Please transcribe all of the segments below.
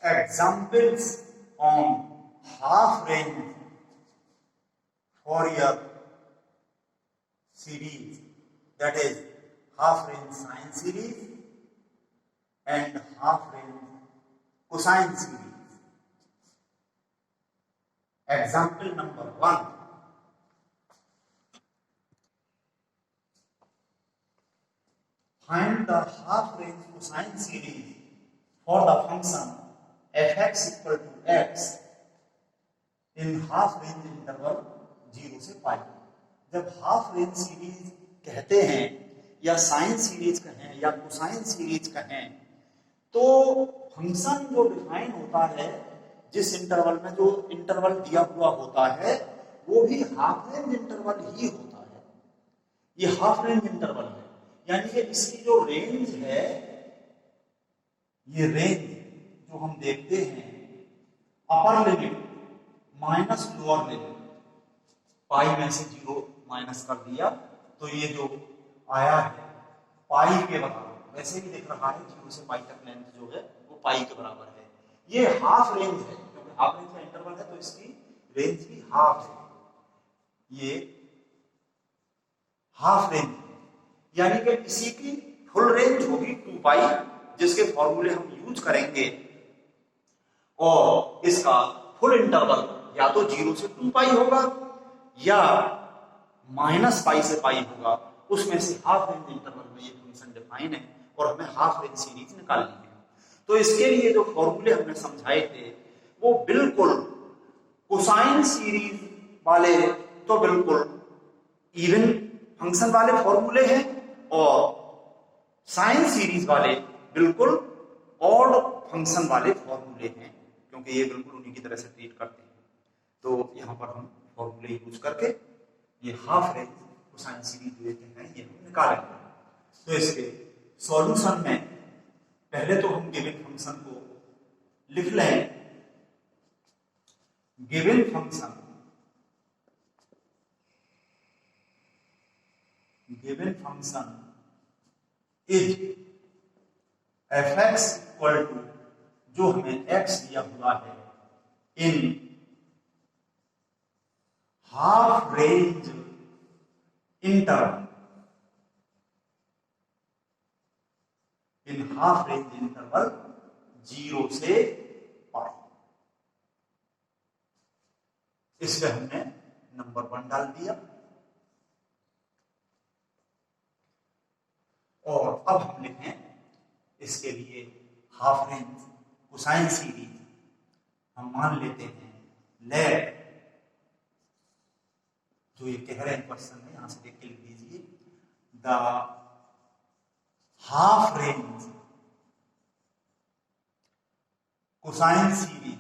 Examples on half range Fourier series, that is half range sine series and half range cosine series. Example number 1. Find the half range cosine series for the function fx equal to x in half range interval 0 से पाई. जब half range series कहते हैं या sine series कहें या cosine series कहें, तो function जो डिफाइन होता है जिस इंटरवल में, जो इंटरवल दिया हुआ होता है वो भी हाफ रेंज इंटरवल ही होता है. ये हाफ रेंज इंटरवल है, यानी कि इसकी जो रेंज है, ये रेंज जो हम देखते हैं upper limit minus lower limit, pi में से 0 माइनस कर दिया तो ये जो आया है पाई के बराबर, वैसे भी दिख रहा है 0 से पाई तक लेंथ जो है वो पाई के बराबर है. ये हाफ रेंज है, क्योंकि हाफ रेंज का इंटरवल है तो इसकी रेंज भी हाफ है. ये हाफ रेंज, यानी कि इसी की फुल रेंज होगी 2 पाई, जिसके फॉर्मूले हम यूज करेंगे, और इसका फुल इंटरवल या तो 0 से 2 पाई होगा या माइनस पाई से पाई होगा. उसमें से हाफ रेंज इंटरवल में ये फंक्शन डिफाइन है और हमें हाफ रेंज सीरीज निकालनी है. तो इसके लिए जो फॉर्मूले हमने समझाए थे वो बिल्कुल कोसाइन सीरीज वाले तो बिल्कुल इवन फंक्शन वाले फॉर्मूले हैं, और साइन सीरीज वाले बिल्कुल ऑड फंक्शन वाले फॉर्मूले हैं, क्योंकि ये बिल्कुल उन्हीं की तरह से ट्रीट करते हैं. तो यहां पर हम फॉर्मूले यूज करके ये हाफ रेंज कोसाइन सीरीज लेते हैं, ये हम निकालेंगे. तो इसके सॉल्यूशन में पहले तो हम गिवन फंक्शन को लिख लें. Given function is fx equal to, जो हमें x दिया हुआ है, in half range interval, in half range interval 0 से पाई. इसमें हमने नंबर 1 डाल दिया. और अब हम लिखें इसके लिए हाफ रेंज कोसाइन सीरीज. हम मान लेते हैं लेट, जो ये कह रहे हैं क्वेश्चन में, यहां से देख के लिख दीजिए, the half range cosine series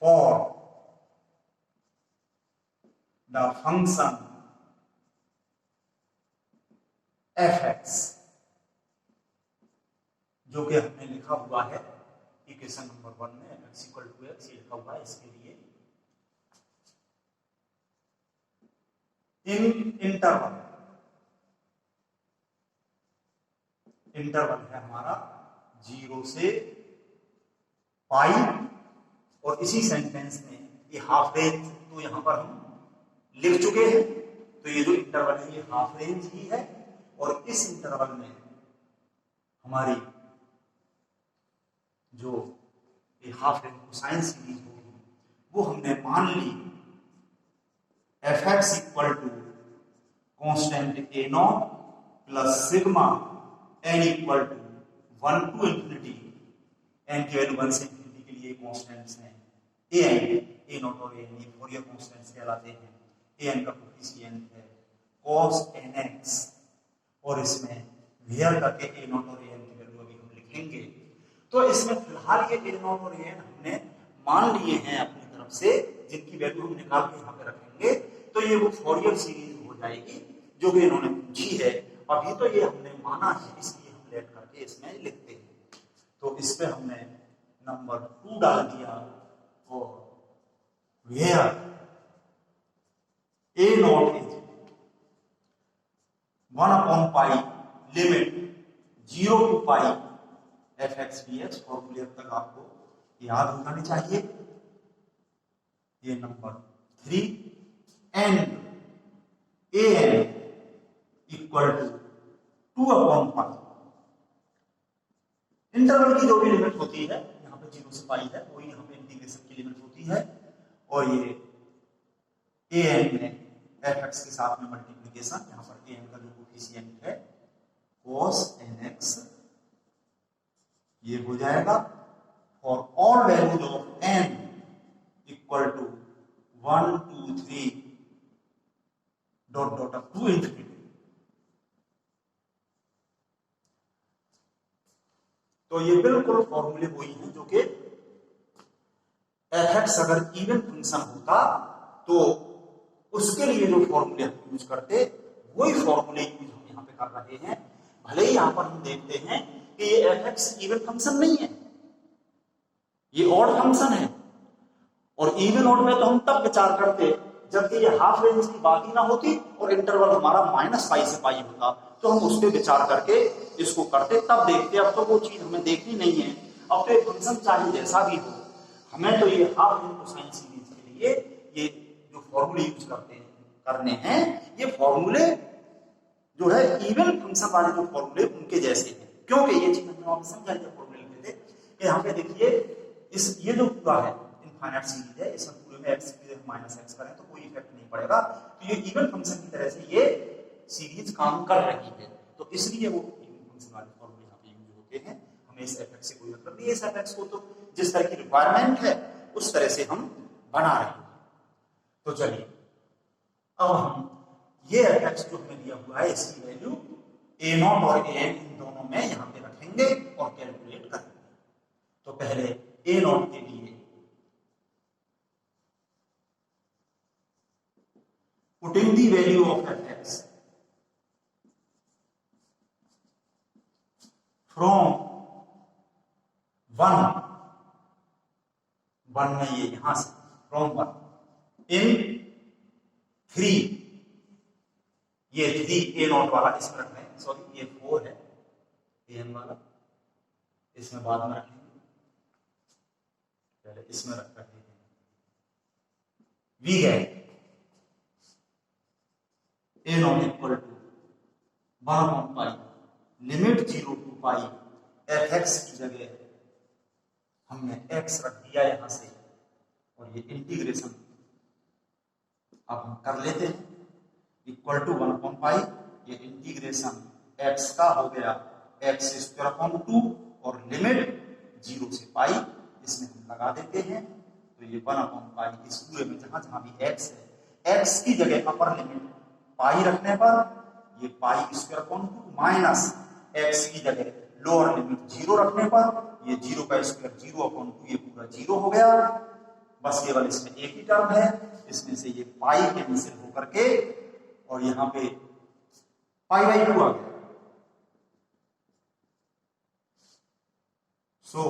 for the function fx, जो कि हमने लिखा हुआ है इक्वेशन नंबर 1 में, fx इक्वल टू x, ये लिखा हुआ है. इसके लिए इन इंटरवल है हमारा 0 से पाई, और इसी सेंटेंस में ये हाफ रेंज तो यहां पर हम लिख चुके हैं. तो ये जो इंटरवल है ये हाफ रेंज ही है, और इस इंटरवल में हमारी जो ये हाफ रेंज कोसाइन सीरीज होगी वो हमने मान ली fx equal to constant a0 plus sigma n equal to 1 to infinity, n की वैल्यू 1 से इंफिनिटी के लिए कॉन्स्टेंट्स हैं a0 और an, ये फोरियर कॉन्स्टेंट्स कहलाते हैं. an का कोफिशिएंट है cos nx, और इसमें वेयर करके a0 और an की वैल्यू अभी हम लिखेंगे. तो इसमें फिलहाल ये a0 और an हमने मान लिए हैं अपनी तरफ से, जिनकी वैल्यू हम निकाल के यहाँ पे रखेंगे. तो ये वो फोरियर सीरीज हो जाएगी जो कि इन्होंने पूछी है. अभी तो ये हमने माना है, इसलिए हम लेट करके इसमें लिखते हैं. तो इस पे हमने नंबर 2 डाल दिया, और वेयर a0 इज 1/पाई limit 0 to pi fx dx। फॉर्मूले अब तक आपको याद हो जाने चाहिए। ये number 3 and an equal to 2/पाई। इंटरवल की जो भी लिमिट होती है, यहाँ पे 0 से पाई है, वही यहाँ पे इंटीग्रेशन की लिमिट होती है। और ये an में fx के साथ में मल्टीप्लीकेशन, यहाँ पर an का जो कोफिशिएंट है cos nx, ये हो जाएगा for all values of n equal to 1 2 3 dot dot up to infinity. तो ये बिल्कुल फॉर्मूले वही हैं जो कि fx अगर इवन फंक्शन होता तो उसके लिए जो फॉर्मूले हम यूज करते वही फॉर्मूले यूज हम यहाँ पे कर रहे हैं। भले ही यहाँ पर हम देखते हैं कि ये fx इवन फंक्शन नहीं है, ये ऑड फंक्शन है। और इवन ऑड में तो हम तब विचार करते जबकि ये हाफ रेंज की बात ही ना होती और इंटरवल हमारा -पाई से पाई होता, तो हम उस पर विचार करके इसको करते, तब देखते। अब तो वो चीज हमें देखनी नहीं है। अब तो ये फंक्शन चाहे जैसा भी हो, हमें तो ये हाफ रेंज कोसाइन सीरीज के लिए ये जो फॉर्मूले यूज करने हैं, ये फॉर्मूले जो है इवन फंक्शन वाले जो फॉर्मूले उनके जैसे हैं। क्योंकि ये चीज हमने आपको समझाई जब फॉर्मूले लिखे थे। यहाँ पे देखिए ये जो पूरा है इनफाइनाइट सीरीज है, इसमें पूरे में x की जगह -x करें तो कोई इफेक्ट नहीं पड़ेगा। तो ये इवन फंक्शन की तरह से ये सीरीज काम कर रही है, तो इसलिए वो इवन फंक्शन वाले फॉर्मूले यहाँ पे यूज होते हैं। हमें इस fx से कोई मतलब नहीं है। इस fx को तो जिस तरह की रिक्वायरमेंट है उस तरह से हम बना रहे हैं। तो चलिए अब हम ये fx जो हमें दिया हुआ है इसकी वैल्यू a0 और an इन दोनों में यहाँ पे रखेंगे और कैलकुलेट करेंगे। तो पहले a0 के लिए putting the value of fx from 1 में ये यहां से from 1 in 3, ये 3 a0 वाला इसमें रख रहे हैं, सॉरी ये 4 है an वाला, इसमें बाद में रखेंगे, पहले इसमें रख रहे हैं। We get a0 equal to 1/पाई लिमिट 0 to पाई fx की जगह हमने x रख दिया यहां से, और ये इंटीग्रेशन अब हम कर लेते हैं। इक्वल टू 1/पाई, ये इंटीग्रेशन x का हो गया x²/2 और लिमिट 0 से पाई, इसमें हम लगा देते हैं। तो ये 1/पाई इस पूरे में जहां जहां भी x है, x की जगह अपर लिमिट पाई रखने पर ये पाई² माइनस x की जगह लोअर लिमिट 0 रखने पर ये 0 का स्क्वायर 0/2, ये पूरा 0 हो गया। बस केवल इसमें एक ही टर्म है, इसमें से ये पाई कैंसिल होकर के और यहाँ पे π/2 आ गया। सो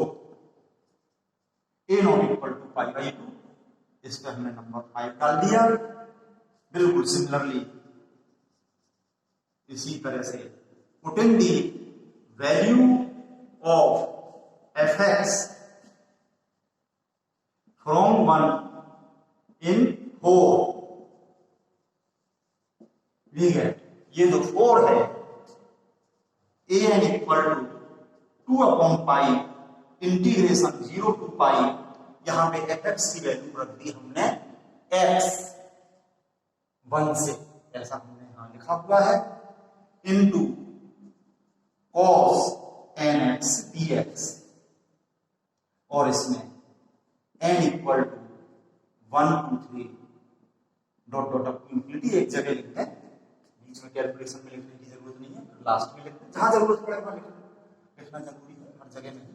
a0 इक्वल टू π/2, इस पर हमने नंबर 5 डाल दिया। बिल्कुल सिमिलरली इसी तरह से putting the value of fx from 1 in 4, we get ये जो 4 है an इक्वल टू 2/पाई इंटीग्रेशन 0 to पाई, यहां पे fx की वैल्यू रख दी हमने x 1 से, ऐसा हमने यहां लिखा हुआ है, इनटू cos nx dx, और इसमें n equal to 1 2 3 dot dot up to infinity एक जगह लिखते हैं, बीच में कैलकुलेशन में लिखने की जरूरत नहीं है, लास्ट में लिखते हैं, जहां जरूरत पड़े वहां लिखना जरूरी है, हर जगह नहीं।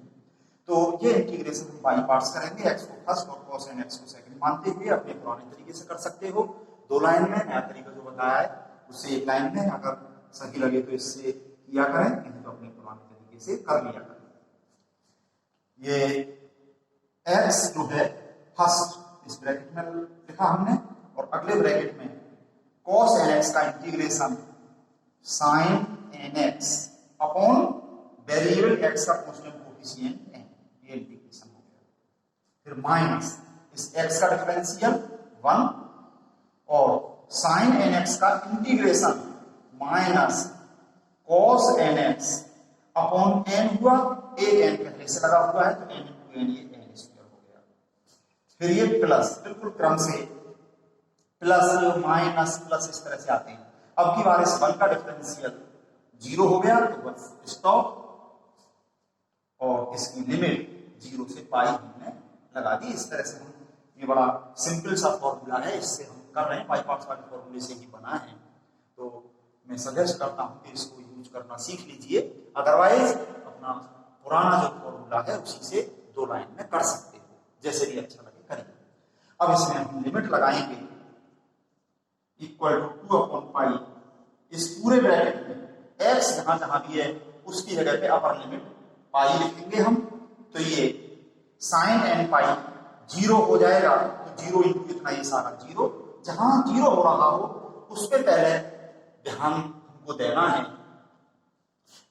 तो ये इंटीग्रेशन हम बाई पार्ट्स करेंगे, x को फर्स्ट और cos nx को सेकंड मानते हुए अपने पुराने तरीके से कर सकते हो, 2 लाइन में। नया तरीका जो बताया है उससे 1 लाइन में, अगर सही लगे तो इससे किया करें, नहीं तो अपने पुराने तरीके से कर लिया करें। ये x जो है फर्स्ट इस ब्रैकेट में लिखा हमने, और अगले ब्रैकेट में cos nx का integration sine n x upon variable x का कांस्टेंट कोफिशिएंट एन, ये इंटीग्रेशन हो गया। फिर माइनस इस एक्स का डिफरेंशियल 1 और साइन एन एक्स का integration minus cos n x upon n हुआ, एक एन पहले से लगा हुआ है तो एन इंटू एन, ये एन स्क्वायर हो गया। फिर ये प्लस, बिल्कुल क्रम से प्लस माइनस प्लस इस तरह से आते हैं। अब की बार इस 1 का डिफरेंशियल 0 हो गया तो बस स्टॉप, और इसकी लिमिट 0 से पाई हमने लगा दी। इस तरह से हम, ये बड़ा सिंपल सा फॉर्मूला है, इससे हम कर रहे हैं, पाई पार्ट्स वाले फॉर्मूले से ही बना है। तो मैं सजेस्ट करता हूं कि इसको यूज करना सीख लीजिए, अदरवाइज अपना पुराना जो फॉर्मूला है उसी से 2 लाइन में कर सकते हो, जैसे भी अच्छा लगे करिए। अब इसमें हम लिमिट लगाएंगे इक्वल टू 2 अपॉन पाई, इस पूरे ब्रैकेट में एक्स जहां जहां भी है उसकी जगह पे अपर लिमिट पाई लिखेंगे हम, तो ये साइन एन पाई 0 हो जाएगा, तो 0 इंटू इतना, ये सारा 0, जहां 0 हो रहा हो उस पे पहले ध्यान हमको देना है।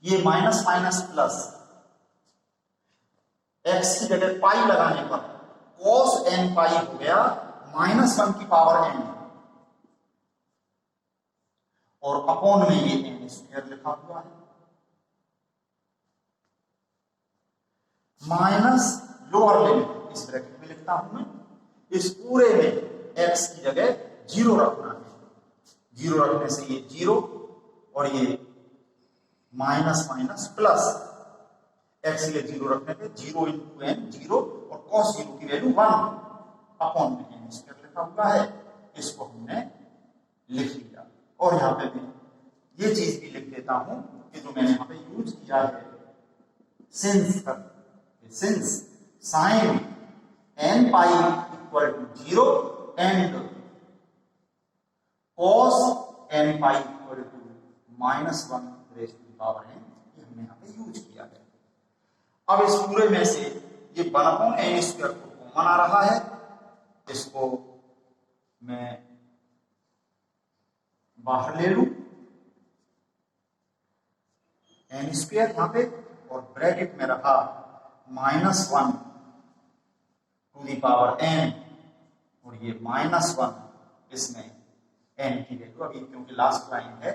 ये माइनस माइनस प्लस, एक्स की जगह पाई लगाने पर cos n पाई हो गया -1 की पावर n, और अपॉन में ये n स्क्वायर लिखा हुआ है, माइनस लोअर लिमिट इस ब्रैकेट में लिखता हूं मैं, इस पूरे में x की जगह 0 रखना है, 0 रखने से ये 0 और ये माइनस माइनस प्लस, एक्स के 0 रखने पे 0 इंटू एन 0 और cos 0 की वैल्यू 1 अपॉन में एन स्क्वायर लिखा हुआ है, इसको हमने लिख लिया। और यहाँ पे मैं ये चीज भी लिख देता हूं कि जो मैंने यहाँ पे यूज किया है since sine n pi equal to 0 and cos n pi equal to -1 raise to the power n, ये हमने यहाँ पे यूज किया है। अब इस पूरे में से ये 1 अपॉन n स्क्वायर को कॉमन आ रहा है, इसको मैं बाहर ले लूं, n स्क्वायर यहाँ पे, और ब्रैकेट में रहा -1 टू द पावर n, और ये -1 इसमें n की वैल्यू, अभी क्योंकि लास्ट लाइन है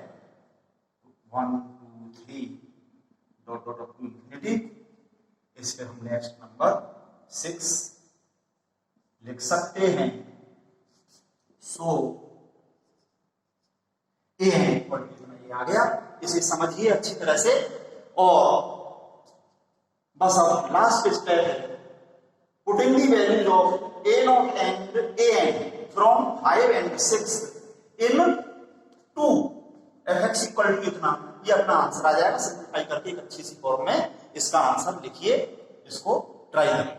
1 2 3 dot dot up to infinity, इस पे हम नेक्स्ट नंबर 6 लिख सकते हैं। सो ए है इक्वल टू, ये आ गया, इसे समझिए अच्छी तरह से। और बस अब लास्ट स्टेप है putting the values of a0 and an from 5 and 6 in 2 fx equal to इतना, ये अपना आंसर आ जाएगा। सिंप्लीफाई करके एक अच्छी सी फॉर्म में इसका आंसर लिखिए, इसको ट्राई करें।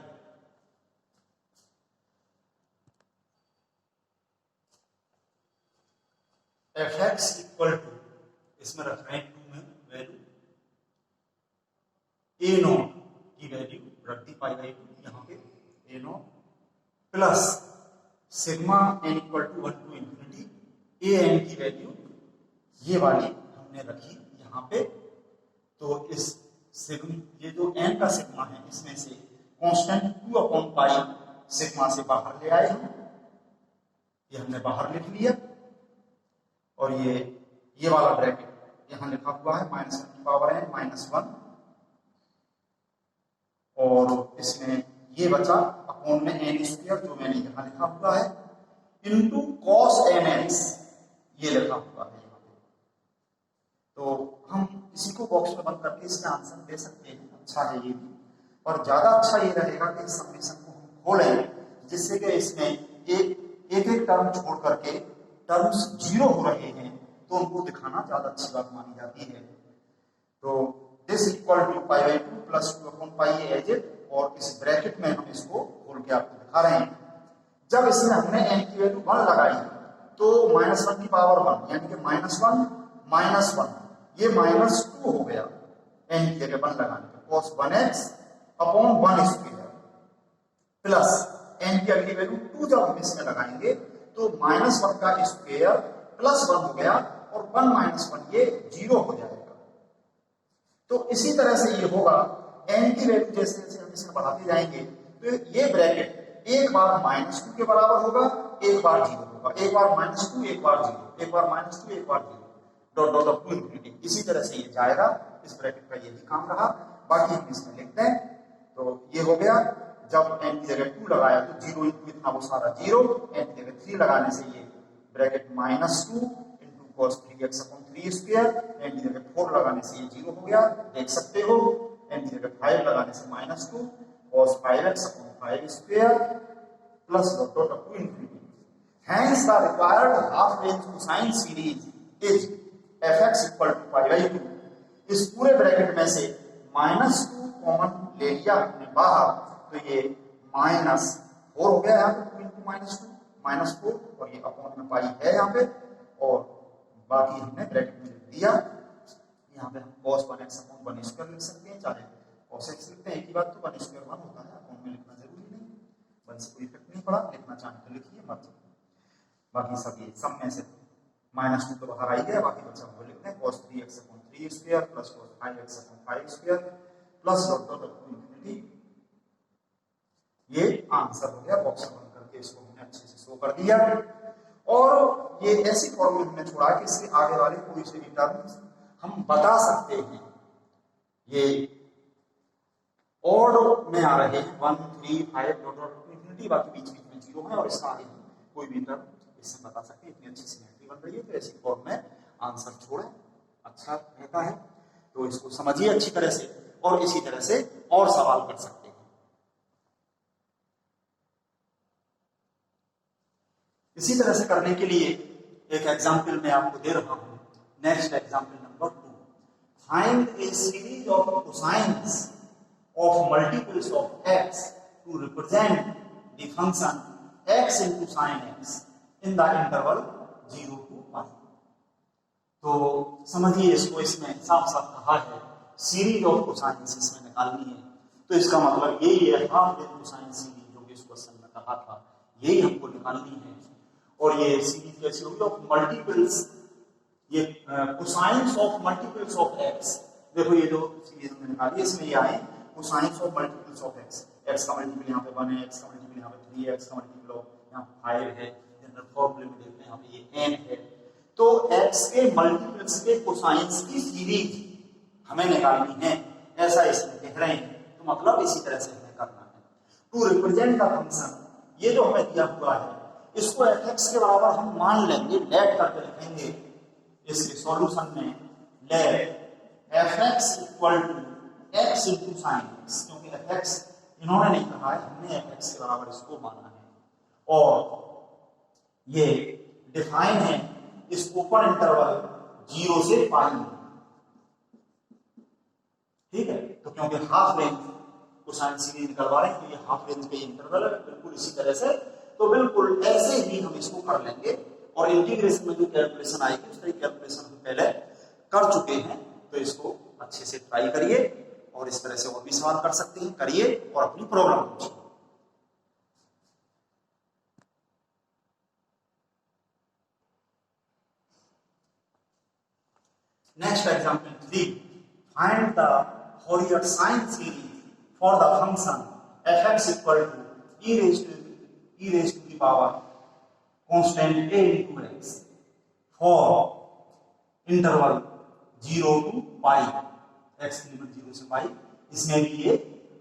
fx इक्वल टू, इसमें रख रहे हैं 2 में वैल्यू, a0 की वैल्यू रख दी पाई बाई 2 यहाँ पे, a0 plus sigma n equal to 1 to infinity, an की वैल्यू ये वाली हमने रखी यहाँ पे। तो इस सिग्मा, ये जो n का सिग्मा है इसमें से कांस्टेंट 2 अपॉन पाई सिग्मा से बाहर ले आए हम, ये हमने बाहर लिख लिया, और ये वाला ब्रैकेट यहाँ लिखा हुआ है -1 की पावर n -1, और इसमें ये बचा अपॉन में n स्क्वायर जो मैंने यहाँ लिखा हुआ है, इनटू cos nx ये लिखा हुआ है यहाँ पे। तो हम इसी को बॉक्स में बंद करके इसका आंसर दे सकते हैं, अच्छा है ये भी। और ज्यादा अच्छा ये रहेगा कि इस समेशन को हम खोलें, जिससे कि इसमें एक टर्म छोड़ करके टर्म्स 0 हो रहे हैं तो उनको दिखाना ज्यादा अच्छी बात मानी जाती है। तो this equal to pi by 2 plus 2 upon pi as it, और इस ब्रैकेट में हम इसको खोल के आपको दिखा रहे हैं। जब इसमें हमने n की वैल्यू 1 लगाई तो -1 की पावर 1 यानी कि -1 ये -2 हो गया n की जगह 1 लगाने पे, cos 1x upon 1 square plus n की अगली वैल्यू 2 जब हम इसमें लगाएंगे तो -1 का स्क्वायर प्लस 1 हो गया, और 1 माइनस 1 ये 0 हो जाएगा। तो इसी तरह से ये होगा, n की वैल्यू जैसे जैसे हम इसमें बढ़ाते जाएंगे तो ये ब्रैकेट एक बार -2 के बराबर होगा, एक बार 0 होगा, एक बार -2 एक बार 0, एक बार -2 एक बार 0, डॉट डॉट टू इंफिनिटी। इसी तरह से ये जाएगा। इस ब्रैकेट का ये भी काम रहा। बाकी हम इसमें लिखते हैं। तो ये हो गया, जब n की जगह 2 लगाया तो 0 इंटू इतना वो सारा 0, n की जगह 3 लगाने से ये bracket -2 into cos 3x upon 3 square, n की जगह 4 लगाने से ये 0 हो गया, देख सकते हो। n की जगह 5 लगाने से -2 cos 5x upon 5 square plus dot dot to infinity. Hence the required half range cosine series is fx equal to pi/2। इस पूरे ब्रैकेट में से -2 कॉमन ले लिया हमने बाहर, तो ये -4 हो गया यहाँ पे, 2 इंटू -2 -4, और ये अपॉन में पाई है यहाँ पे, और बाकी हमने ब्रैकेट में लिख दिया। यहाँ पे हम cos 1x अपॉन 1 स्क्वायर लिख सकते हैं, चाहे cos x लिखते हैं, एक ही बात। तो 1 स्क्वायर 1 होता है, अपॉन में लिखना जरूरी नहीं, 1 से कोई इफेक्ट नहीं पड़ा, लिखना चाहे तो लिखिए, मत। बाकी सब ये सब में से -2 तो बाहर आ ही गया, बाकी बच्चा वो लिखते हैं cos 3x upon 3 square plus cos 5x upon 5 square plus dot dot to infinity. ये आंसर हो गया। बॉक्स बंद करके इसको हमने अच्छे से शो कर दिया। और ये ऐसी फॉर्मूले हमने छोड़ा कि इसके आगे वाले कोई से भी टर्म्स हम बता सकते हैं। ये ऑड में आ रहे हैं 1 3 5 डॉट डॉट टू इंफिनिटी, बाकी बीच बीच में 0 है, और इसका आगे कोई भी टर्म इससे बता सकते हैं। इतनी अच्छी सिमेट्री बन रही है, तो ऐसी फॉर्म में आंसर छोड़ें, अच्छा रहता है। तो इसको समझिए अच्छी तरह से, और इसी तरह से और सवाल कर सकते हैं। इसी तरह से करने के लिए एक एग्जाम्पल मैं आपको दे रहा हूं। Next example number 2, find a series of cosines of multiples of x to represent the function x into sin x in the interval 0 to π। तो समझिए इसको, इसमें साफ साफ कहा है सीरीज ऑफ कोसाइंस इसमें निकालनी है। तो इसका मतलब यही है, हाफ रेंज कोसाइन सीरीज जो कि इस क्वेश्चन में कहा था, यही हमको निकालनी है। और ये सीरीज कैसी होगी? ऑफ मल्टीपल्स, ये cosines of multiples of x। देखो ये जो सीरीज हमने निकाली, इसमें ये आए cosines of multiples of x। x का मल्टीपल यहाँ पे 1 है, x का मल्टीपल यहाँ पे 3 है, x का मल्टीपल यहाँ 5 है, जनरल फॉर्मूले में देखते हैं यहाँ पे ये n है। तो x के मल्टीपल्स के कोसाइंस की सीरीज हमें निकालनी है, ऐसा इसमें कह रहे हैं। तो मतलब इसी तरह से हमें करना है। टू रिप्रेजेंट द फंक्शन, ये जो हमें दिया हुआ है इसको fx के बराबर हम मान लेंगे, लेट करके लिखेंगे इसके सॉल्यूशन में, let fx equal to x into sine x, क्योंकि fx इन्होंने नहीं कहा है, हमने fx के बराबर इसको माना है। और ये डिफाइन है इस ओपन इंटरवल 0 से पाई, ठीक है। तो क्योंकि हाफ रेंज कोसाइन सीरीज निकलवा रहे हैं, तो ये हाफ रेंज का इंटरवल है, बिल्कुल इसी तरह से। तो बिल्कुल ऐसे ही हम इसको कर लेंगे, और इंटीग्रेशन में जो कैलकुलेशन आएगी उस तरह की कैलकुलेशन हम पहले कर चुके हैं। तो इसको अच्छे से ट्राई करिए, और इस तरह से और भी सवाल कर सकते हैं, करिए और अपनी प्रॉब्लम पूछिए। Next example 3, find the Fourier sine series for the function fx equal to e raised to the power constant a into x for interval 0 to pi, x की लिमिट 0 से पाई। इसमें भी ये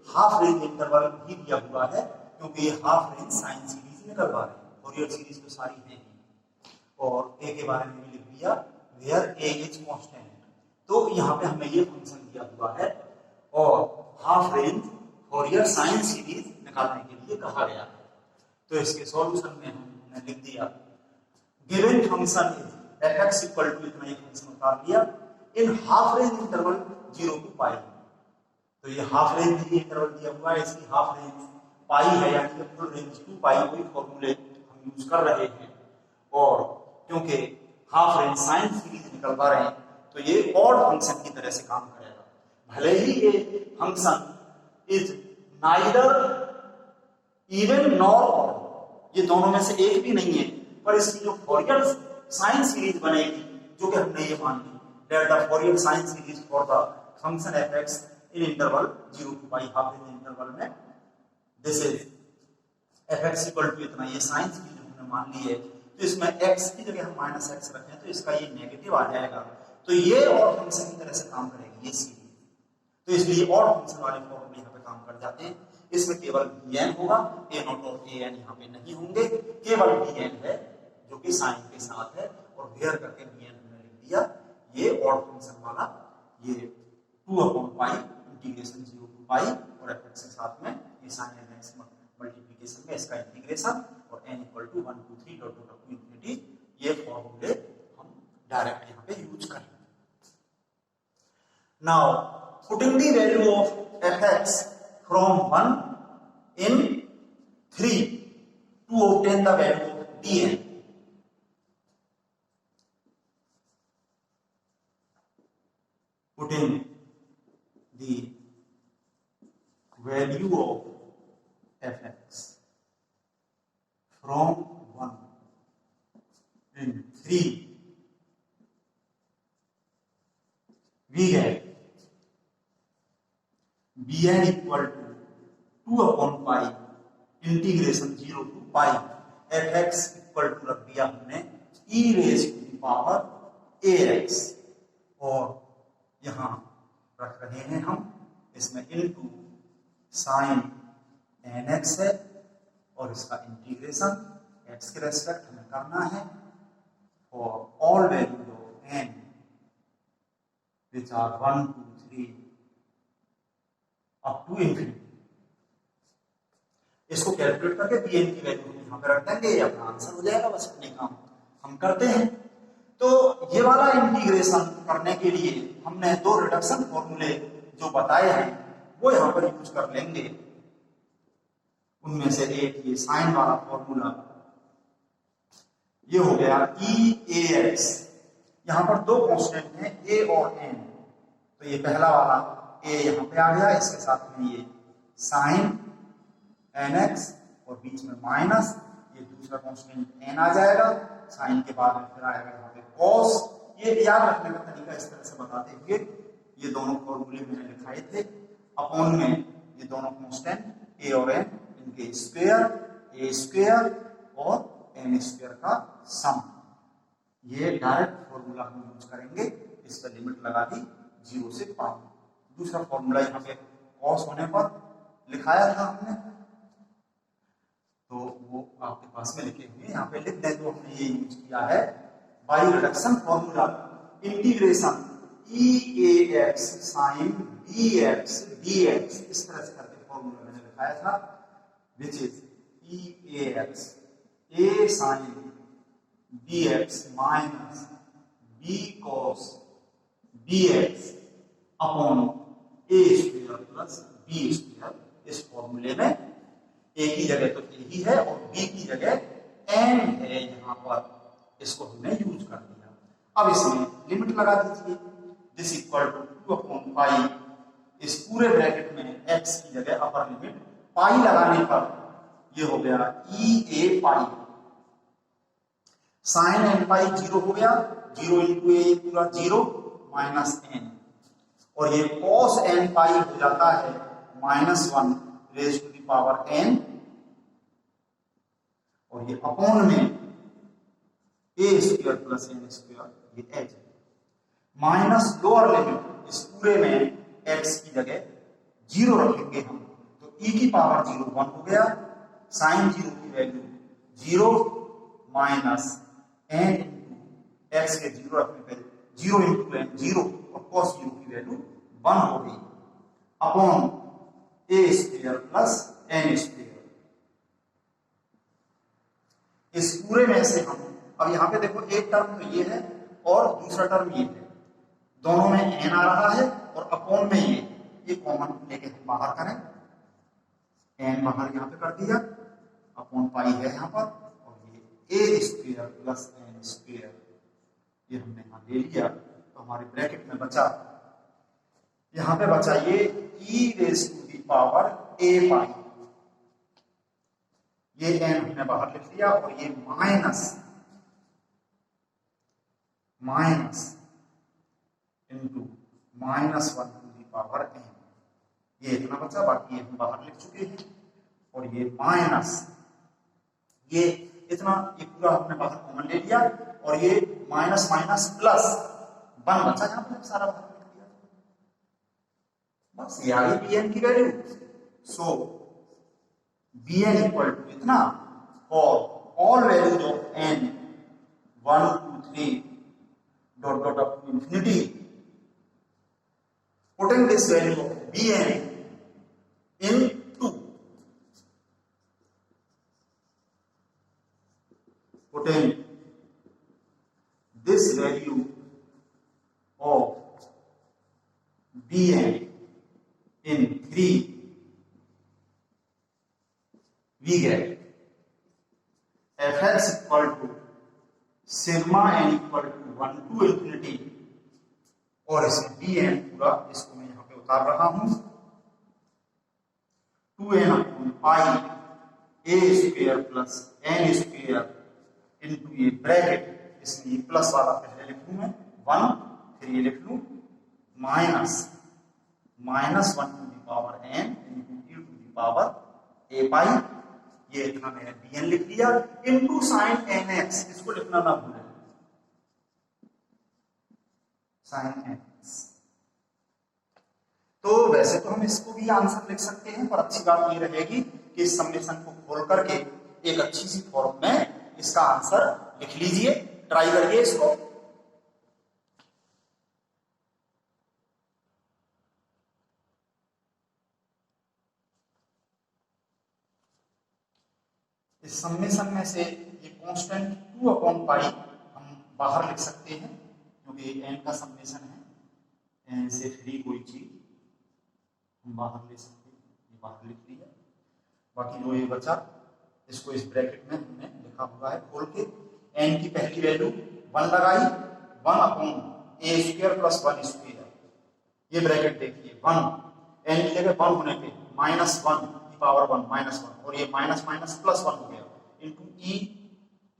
हाफ रेंज इंटरवल ही दिया हुआ है, क्योंकि ये हाफ रेंज साइन सीरीज निकलवा रहे हैं। फॉरियर सीरीज तो सारी है ही, और a के बारे में भी लिख दिया, वेयर a इज कांस्टेंट। तो यहाँ पे हमें ये फंक्शन दिया हुआ है, और हाफ रेंज फॉरियर साइन सीरीज निकालने के लिए कहा गया है। तो इसके सॉल्यूशन में हमने लिख दिया, given function is fx equal to, इतना ये फंक्शन उतार लिया, in half range interval 0 to पाई। तो ये हाफ रेंज इंटरवल दिया हुआ है, इसकी हाफ रेंज पाई है, यानी कि फुल रेंज 2 पाई, कोई फॉर्मूले हम यूज कर रहे हैं। और क्योंकि हाफ रेंज साइन सीरीज निकलवा रहे हैं, तो ये ऑड फंक्शन की तरह से काम करेगा। भले ही ये function is neither even nor odd, ये दोनों में से एक भी नहीं है, पर इसकी जो फॉरियर साइन सीरीज बनेगी जो कि हमने ये मान ली, let the Fourier sine series for the function fx in interval 0 to पाई, हाफ रेंज इंटरवल में, this is fx equal to इतना, ये साइन सीरीज हमने मान ली है, तो इसमें x की जगह हम माइनस एक्स रखें तो इसका ये नेगेटिव आ जाएगा, तो ये और फंक्शन की तरह से काम करेगी ये सीरीज, तो इसलिए और फंक्शन वाले फॉर्मूले यहाँ पे काम कर जाते हैं। इसमें केवल bn होगा, a नॉट और an यहाँ पे नहीं होंगे, केवल bn है जो कि साइन के साथ है, और वेयर करके bn हमने लिख दिया, ये ऑड फंक्शन वाला, ये 2/पाई इंटीग्रेशन 0 to पाई और fx के साथ में ये साइन nx मल्टीप्लिकेशन में इसका इंटीग्रेशन और n equal to 1 2 3 dot dot to infinity, ये फॉर्मूले हम डायरेक्ट यहाँ पे यूज करेंगे। Now putting the value of fx from 1 in 3 to obtain the value of dn, putting the value of fx from 1 in 3, we get bn equal to 2/पाई integration 0 to pi, fx equal to रख दिया हमने e raise to the power ax, और यहां रख रहे हैं हम इसमें इनटू साइन nx है, और इसका इंटीग्रेशन x के रेस्पेक्ट हमें करना है for all value of n which are 1 2 3 up to infinity. इसको कैलकुलेट करके bn की वैल्यू हम यहाँ पे रख देंगे, ये अपना आंसर हो जाएगा, बस अपने काम हम करते हैं। तो ये वाला इंटीग्रेशन करने के लिए हमने दो रिडक्शन फॉर्मूले जो बताए हैं वो यहाँ पर यूज कर लेंगे। उनमें से एक ये साइन वाला फॉर्मूला, ये हो गया e(ax), यहाँ पर दो कांस्टेंट हैं a और n, तो ये पहला वाला a यहाँ पे आ गया, इसके साथ में ये साइन nx और बीच में माइनस, ये दूसरा कांस्टेंट n आ जाएगा, साइन के बाद में फिर आएगा यहाँ पे cos। ये याद रखने का तरीका इस तरह से बताते हुए, ये दोनों फॉर्मूले मैंने लिखाए थे, अपॉन में ये दोनों कांस्टेंट a और n, इनके स्क्वायर, a स्क्वायर और n स्क्वायर का सम, ये डायरेक्ट फॉर्मूला हम यूज करेंगे। इस पर लिमिट लगा दी 0 से पाई। दूसरा फॉर्मूला यहाँ पे cos होने पर लिखाया था हमने, तो वो आपके पास में लिखे हुए यहाँ पे लिख दें, तो हमने ये यूज किया है by reduction formula, integration e(ax) sin bx dx, इस तरह से करके फॉर्मूला मैंने लिखाया था, which is e(ax) a sin bx minus b cos bx upon a square plus b square. इस फॉर्मूले में a की जगह तो a ही है और b की जगह n है, यहाँ पर इसको हमने यूज कर दिया। अब इसमें लिमिट लगा दीजिए, दिस इक्वल टू 2/पाई, इस पूरे ब्रैकेट में x की जगह अपर लिमिट पाई लगाने पर ये हो गया e(a) पाई, साइन n पाई 0 हो गया, 0 इंटू a पूरा 0 माइनस n, और ये cos n पाई हो जाता है -1 raise to the power n, और ये अपॉन में a square plus n square, ये h माइनस लोअर लिमिट, इस पूरे में x की जगह 0 रखेंगे हम, तो e की पावर 0 1 हो गया, साइन 0 की value 0 minus n into x के 0 रखने पे 0 इंटू n 0 और cos 0 की वैल्यू 1 हो गई, upon a square plus n square. इस पूरे में से हम अब यहाँ पे देखो, एक टर्म तो ये है और दूसरा टर्म ये है, दोनों में n आ रहा है और अपॉन में ये कॉमन लेके हम बाहर करें, n बाहर यहाँ पे कर दिया, अपॉन पाई है यहाँ पर, और ये a square plus n square ये हमने यहाँ ले लिया, तो हमारे ब्रैकेट में बचा, यहाँ पे बचा ये e raise to the power a pi, ये n हमने बाहर लिख लिया, और ये minus minus into -1 to the power n, ये इतना बचा, बाकी ये हम बाहर लिख चुके हैं। और ये माइनस ये इतना, ये पूरा हमने बाहर कॉमन ले लिया, और ये माइनस माइनस प्लस 1 बचा, यहाँ पे सारा बाहर लिख दिया, बस ये आ गई bn की value. So bn equal to इतना for all values of n 1 2 3 dot dot up to infinity, putting this value of bn into putting this value of bn in 3, we get fx equal to sigma n equal to 1 to infinity, और इसमें bn पूरा, इसको मैं यहां पे उतार रहा हूं, 2n upon pi a square plus n square into ये ब्रैकेट, इसमें ये प्लस वाला पहले लिख लूं मैं 1, फिर ये लिख लूं minus -1 to the power n into e to the power a pi, ये इतना मैंने bn लिख लिया, इनटू sin nx, इसको लिखना ना भूलें, sin nx। तो वैसे तो हम इसको भी आंसर लिख सकते हैं, पर अच्छी बात ये रहेगी कि इस समेशन को खोल करके एक अच्छी सी फॉर्म में इसका आंसर लिख लीजिए, ट्राई करिए इसको। इस समेशन में से ये कांस्टेंट 2 अपॉन पाई हम बाहर लिख सकते हैं, क्योंकि n का समेशन है, n से फ्री कोई चीज हम बाहर ले सकते हैं, ये बाहर लिख लिया। बाकी जो ये बचा, इसको इस ब्रैकेट में हमने लिखा हुआ है खोल के, n की पहली वैल्यू 1 लगाई, 1 upon a square plus 1 square, ये ब्रैकेट देखिए 1, n की जगह 1 होने पे -1 की पावर 1 -1, और ये माइनस माइनस प्लस 1 हो गया, इंटू e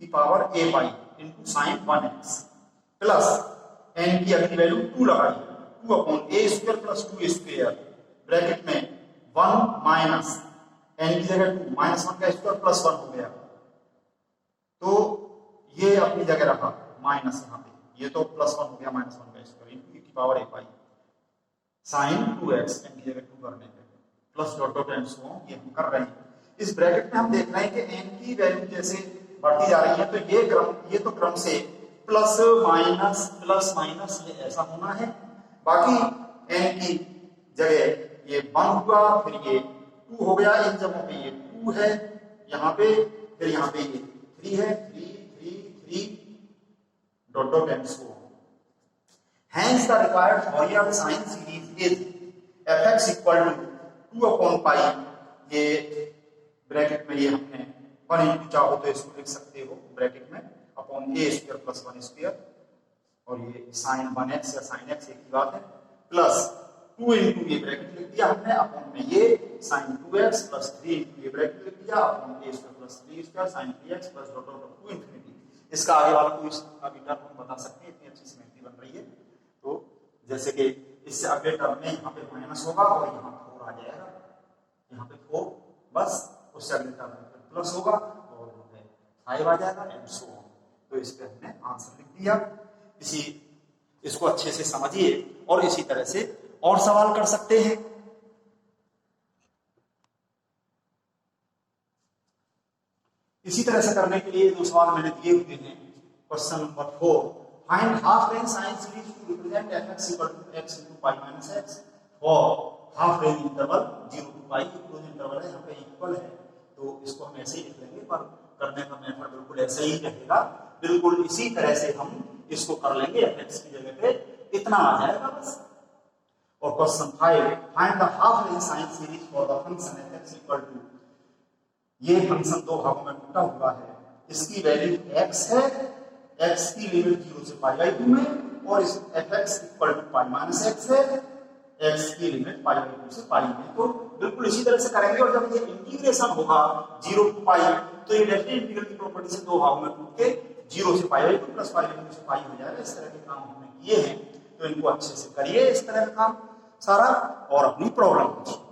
की power a pi into sine 1x, plus n की अगली वैल्यू 2 लगाई, 2 upon a square plus 2 square, bracket में 1 माइनस n की जगह 2, -1 का स्क्वायर प्लस 1 हो गया, तो ये अपनी जगह रहा माइनस, यहाँ पे ये तो प्लस 1 हो गया, -1 का स्क्वायर इंटू e की power a pi sine 2x, n की जगह 2 करने पे plus dot dot and so on, ये हम कर रहे हैं। इस ब्रैकेट में हम देख रहे हैं कि n की वैल्यू जैसे बढ़ती जा रही है, तो ये तो क्रम से प्लस माइनस ये ऐसा होना है, बाकी n की जगह ये 1 हुआ, फिर ये 2 हो गया, इन जगहों पे ये 2 है, यहाँ पे फिर यहाँ पे ये 3 है, 3 dot dot and so on. Hence the required Fourier sine series is fx equal to 2 upon पाई, ये ब्रैकेट में ये हमने 1 इंटू चाहो तो इसको लिख सकते हो ब्रैकेट में upon a square plus 1 square, और ये साइन 1x या साइन x एक ही बात है, प्लस 2 इंटू ये ब्रैकेट लिख दिया हमने, अपॉन में ये साइन 2x प्लस 3 इंटू ये ब्रैकेट लिख दिया, upon a square plus 3 square sine 3x plus dot dot 2 infinity. इसका आगे वाला कोई अभी टर्म हम बता सकते हैं, इतनी अच्छी सिमेट्री बन रही है। तो जैसे कि इससे अगले टर्म में यहाँ पे माइनस होगा और यहाँ 4 आ जाएगा, यहाँ पे 4, बस उससे अगले टर्म में प्लस होगा और यहाँ पे 5 आ जाएगा एंड सो ऑन। तो इस पे हमने आंसर लिख दिया। इसको अच्छे से समझिए और इसी तरह से और सवाल कर सकते हैं। इसी तरह से करने के लिए 2 सवाल मैंने दिए हुए हैं। Question number 4, find half range sine series to represent fx equal to x into pi minus x for half range interval 0 to pi, close interval है, यहाँ पे इक्वल है, तो इसको हम ऐसे ही लिख लेंगे, पर करने का मेथड बिल्कुल ऐसे ही रहेगा, बिल्कुल इसी तरह से हम इसको कर लेंगे, fx की जगह पे इतना आ जाएगा बस। और question 5, find the half range sine series for the function fx equal to, ये फंक्शन 2 भागों में टूटा हुआ है, इसकी वैल्यू x है, x की लिमिट 0 से π/2 में, और इस fx equal to pi minus x है, x की लिमिट π/2 से π में। तो बिल्कुल इसी तरह से करेंगे, और जब ये इंटीग्रेशन होगा 0 to π, तो ये डेफिनेट इंटीग्रल की प्रॉपर्टी से 2 भागों में टूट के 0 से पाई प्लस पाई से पाई हो जाएगा। इस तरह के काम हमने किए हैं, तो इनको अच्छे से करिए इस तरह का काम सारा और अपनी प्रॉब्लम पूछिए।